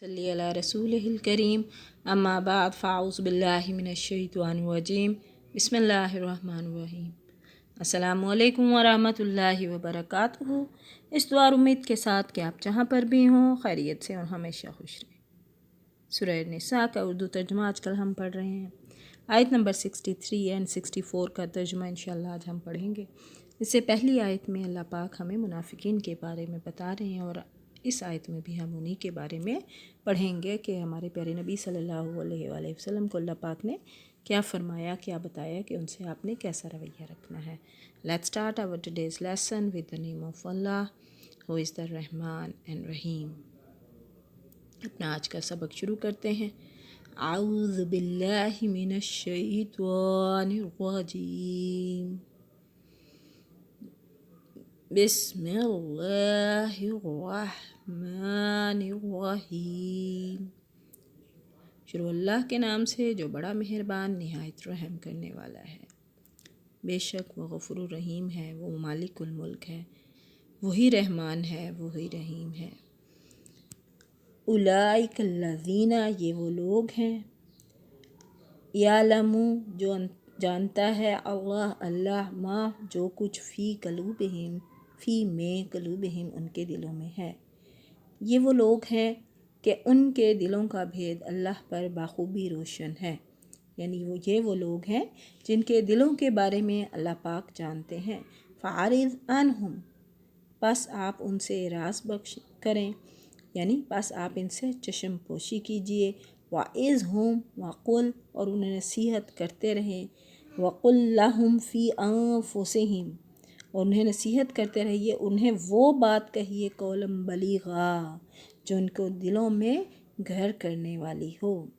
सल्ली अला रसूलिहिल करीम अम्मा बाद फ़ाउज़ु बिल्लाहि मिनश्शैतानिर रजीम बिस्मिल्लाहिर्रहमानिर्रहीम। अस्सलामु अलैकुम वरहमतुल्लाहि वबरकातुहू। इस दुआ और उम्मीद के साथ कि आप जहाँ पर भी हों खैरियत से और हमेशा खुश रहें। सूरह निसा का उर्दू तर्जुमा आजकल हम पढ़ रहे हैं। आयत नंबर 63 एंड 64 का तर्जुमा इंशाअल्लाह आज हम पढ़ेंगे। इससे पहली आयत में अल्लाह पाक हमें मुनाफिकीन के बारे में बता रहे हैं और इस आयत में भी हम उन्हीं के बारे में पढ़ेंगे कि हमारे प्यारे नबी सल्लल्लाहु अलैहि वसल्लम को अल्लाह पाक ने क्या फरमाया, क्या बताया कि उनसे आपने कैसा रवैया रखना है। Let's start our today's lesson with the name of Allah who is the Rahman and Rahim. अपना आज का सबक शुरू करते हैं। आऊज़ु बिल्लाहि मिनश शैतानिर रजीम बिस्मिल्लाहिर्रहमानिर्रहीम। शुरू अल्लाह के नाम से जो बड़ा मेहरबान निहायत रहम करने वाला है। बेशक वो गफूरुर रहीम है, वो मालिकुल मुल्क है, वही रहमान है, वही रहीम है। उलाइकल्लज़ीना ये वो लोग हैं, यालमु जो जानता है अल्लाह माँ जो कुछ फ़ी कलूबिहिम फ़ी में कलूबिहिम उनके दिलों में है। ये वो लोग हैं कि उनके दिलों का भेद अल्लाह पर बाखूबी रोशन है। यानी वो लोग हैं जिनके दिलों के बारे में अल्लाह पाक जानते हैं। फ़ारिज़ अन्हुम बस आप उनसे रास बख्श करें, यानी बस आप इनसे चश्म पोशी कीजिए। वाइज़ हुम वक़ुल और उन्हें नसीहत करते रहें। वक़ुल लहुम फ़ी अनफुसिहिम और उन्हें नसीहत करते रहिए, उन्हें वो बात कहिए कौलम बलीगा जो उनको दिलों में घर करने वाली हो।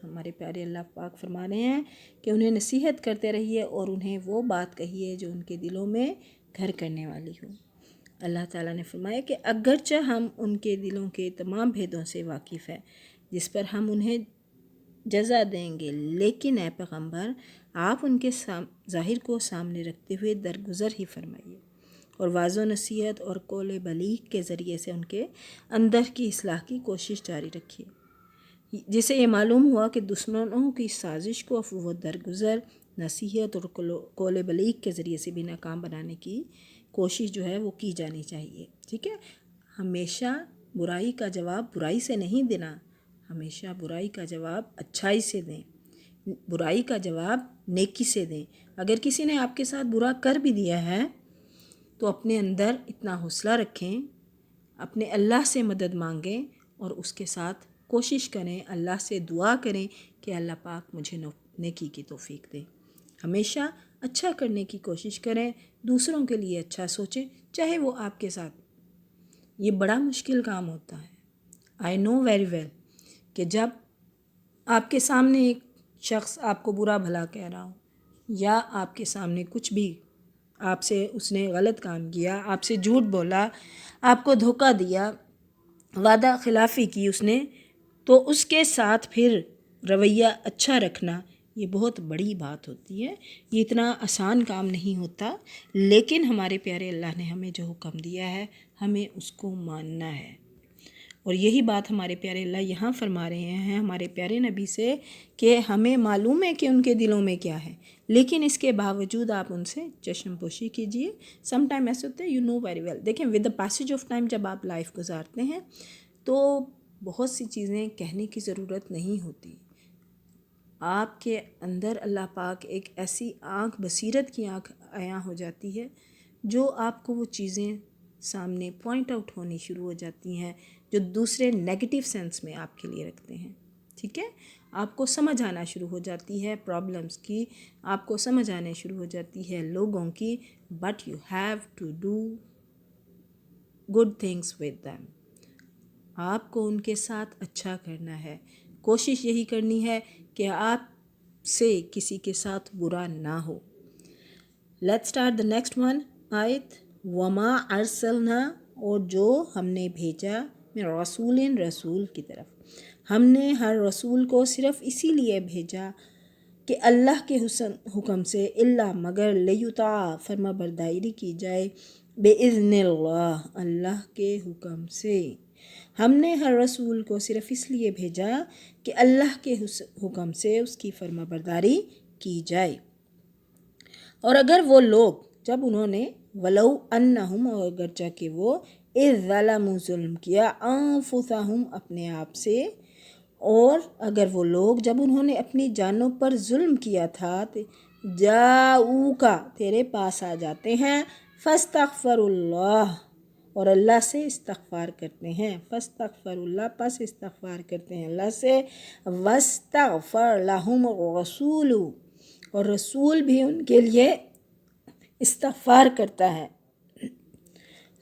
हमारे प्यारे अल्लाह पाक फरमा रहे हैं कि उन्हें नसीहत करते रहिए और उन्हें वो बात कहिए जो उनके दिलों में घर करने वाली हो। अल्लाह ताला ने फरमाया कि अगरचे हम उनके दिलों के तमाम भेदों से वाकिफ़ है जिस पर हम उन्हें जज़ा देंगे, लेकिन ए पैगम्बर आप उनके ज़ाहिर को सामने रखते हुए दरगुज़र ही फरमाइए और वाज़ो नसीहत और कौल बलीग के ज़रिए से उनके अंदर की इस्लाह की कोशिश जारी रखिए। जिसे ये मालूम हुआ कि दुश्मनों की साजिश को वो दरगुज़र नसीहत और कौल बलीग के ज़रिए से भी नाकाम बनाने की कोशिश जो है वो की जानी चाहिए। ठीक है, हमेशा बुराई का जवाब बुराई से नहीं देना, हमेशा बुराई का जवाब अच्छाई से दें, बुराई का जवाब नेकी से दें। अगर किसी ने आपके साथ बुरा कर भी दिया है तो अपने अंदर इतना हौसला रखें, अपने अल्लाह से मदद मांगें और उसके साथ कोशिश करें, अल्लाह से दुआ करें कि अल्लाह पाक मुझे नेकी की तौफीक दे। हमेशा अच्छा करने की कोशिश करें, दूसरों के लिए अच्छा सोचें, चाहे वो आपके साथ। ये बड़ा मुश्किल काम होता है। आई नो वेरी वेल कि जब आपके सामने एक शख्स आपको बुरा भला कह रहा हो या आपके सामने कुछ भी आपसे उसने गलत काम किया, आपसे झूठ बोला, आपको धोखा दिया, वादा खिलाफ़ी की उसने, तो उसके साथ फिर रवैया अच्छा रखना ये बहुत बड़ी बात होती है। ये इतना आसान काम नहीं होता, लेकिन हमारे प्यारे अल्लाह ने हमें जो हुक्म दिया है हमें उसको मानना है। और यही बात हमारे प्यारे अल्लाह यहाँ फरमा रहे हैं हमारे प्यारे नबी से कि हमें मालूम है कि उनके दिलों में क्या है, लेकिन इसके बावजूद आप उनसे चश्म पोशी कीजिए। सम टाइम ऐसे होते हैं, यू नो वेरी वेल। देखें, with the passage of time जब आप लाइफ गुजारते हैं तो बहुत सी चीज़ें कहने की ज़रूरत नहीं होती। आपके अंदर अल्लाह पाक एक ऐसी आँख, बसीरत की आँख आया हो जाती है जो आपको वो चीज़ें सामने पॉइंट आउट होनी शुरू हो जाती हैं जो दूसरे नेगेटिव सेंस में आपके लिए रखते हैं। ठीक है, आपको समझ आना शुरू हो जाती है प्रॉब्लम्स की, आपको समझ आने शुरू हो जाती है लोगों की, but you have to do good things with them. आपको उनके साथ अच्छा करना है, कोशिश यही करनी है कि आप से किसी के साथ बुरा ना हो। Let's start the next one आयत। वमा अरसलना और जो हमने भेजा रसूलिन रसूल की तरफ, हमने हर रसूल को सिर्फ़ इसीलिए भेजा कि अल्लाह के हुक्म से इल्ला मगर लयुता फरमा बरदारी की जाए बेइज़्निल्लाह अल्लाह के हुक्म से। ہم نے ہر رسول کو صرف اس لیے بھیجا کہ اللہ کے حکم سے اس کی فرما برداری کی جائے۔ اور اگر وہ لوگ جب انہوں نے ولو انہم اور اگرچہ کہ وہ اذ ظلموا ظلم کیا انفسہم اپنے آپ سے، اور اگر وہ لوگ جب انہوں نے اپنی جانوں پر ظلم کیا تھا جاؤکا تیرے پاس آ جاتے ہیں فاستغفر اللہ اور اللہ سے استغفار کرتے ہیں، فاستغفر اللہ پس استغفار کرتے ہیں اللہ سے، واستغفر لہم الرسول اور رسول بھی ان کے لیے استغفار کرتا ہے،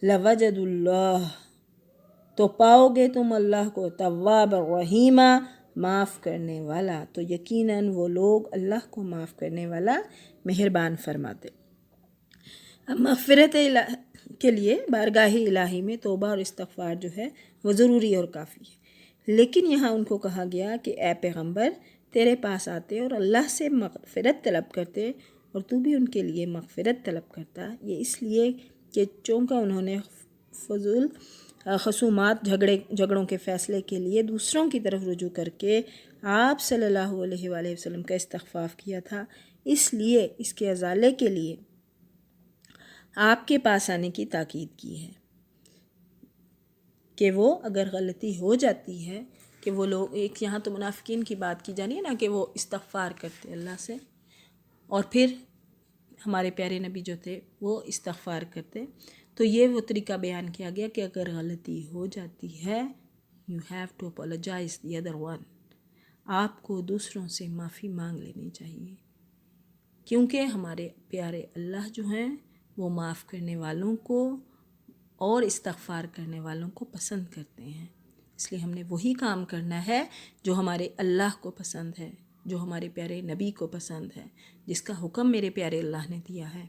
لوجد اللہ تو پاؤ گے تم اللہ کو تواب الرحیمہ معاف کرنے والا، تو یقیناً وہ لوگ اللہ کو معاف کرنے والا مہربان فرماتے۔ اب مغفرت کے لیے بارگاہ الہی میں توبہ اور استغفار جو ہے وہ ضروری اور کافی ہے، لیکن یہاں ان کو کہا گیا کہ اے پیغمبر تیرے پاس آتے اور اللہ سے مغفرت طلب کرتے اور تو بھی ان کے لیے مغفرت طلب کرتا، یہ اس لیے کہ چونکہ انہوں نے فضول خصومات جھگڑوں کے فیصلے کے لیے دوسروں کی طرف رجوع کر کے آپ صلی اللہ علیہ وآلہ وسلم کا استغفار کیا تھا، اس لیے اس کے ازالے کے لیے آپ کے پاس آنے کی تاکید کی ہے کہ وہ اگر غلطی ہو جاتی ہے کہ وہ لوگ ایک یہاں تو منافقین کی بات کی جانی ہے نا کہ وہ استغفار کرتے اللہ سے، اور پھر ہمارے پیارے نبی جو تھے وہ استغفار کرتے، تو یہ وہ طریقہ بیان کیا گیا کہ اگر غلطی ہو جاتی ہے you have to apologize the other one، آپ کو دوسروں سے معافی مانگ لینی چاہیے، کیونکہ ہمارے پیارے اللہ جو ہیں وہ معاف کرنے والوں کو اور استغفار کرنے والوں کو پسند کرتے ہیں، اس لیے ہم نے وہی کام کرنا ہے جو ہمارے اللہ کو پسند ہے، جو ہمارے پیارے نبی کو پسند ہے، جس کا حکم میرے پیارے اللہ نے دیا ہے،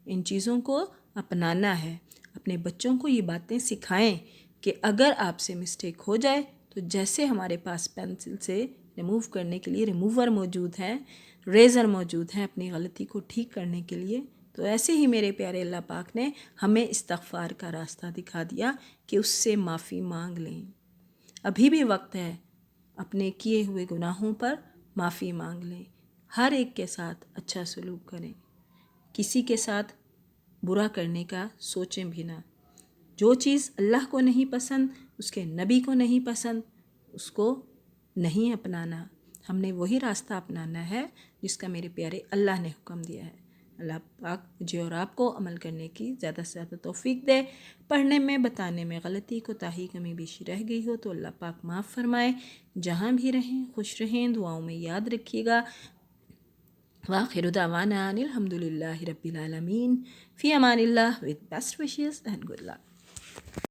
ان چیزوں کو اپنانا ہے۔ اپنے بچوں کو یہ باتیں سکھائیں کہ اگر آپ سے مسٹیک ہو جائے تو جیسے ہمارے پاس پینسل سے ریموو کرنے کے لیے ریموور موجود ہیں، ریزر موجود ہیں اپنی غلطی کو ٹھیک کرنے کے لیے، تو ایسے ہی میرے پیارے اللہ پاک نے ہمیں استغفار کا راستہ دکھا دیا کہ اس سے معافی مانگ لیں۔ ابھی بھی وقت ہے، اپنے کیے ہوئے گناہوں پر معافی مانگ لیں، ہر ایک کے ساتھ اچھا سلوک کریں، کسی کے ساتھ برا کرنے کا سوچیں بھی نہ، جو چیز اللہ کو نہیں پسند، اس کے نبی کو نہیں پسند، اس کو نہیں اپنانا، ہم نے وہی راستہ اپنانا ہے جس کا میرے پیارے اللہ نے حکم دیا ہے۔ اللہ پاک مجھے اور آپ کو عمل کرنے کی زیادہ سے زیادہ توفیق دے، پڑھنے میں بتانے میں غلطی کوتاہی کمی بیشی رہ گئی ہو تو اللہ پاک معاف فرمائے، جہاں بھی رہیں خوش رہیں، دعاؤں میں یاد رکھیے گا۔ وآخر دعوانا ان الحمدللہ رب العالمین، فی Aman Ullah with best wishes and good luck۔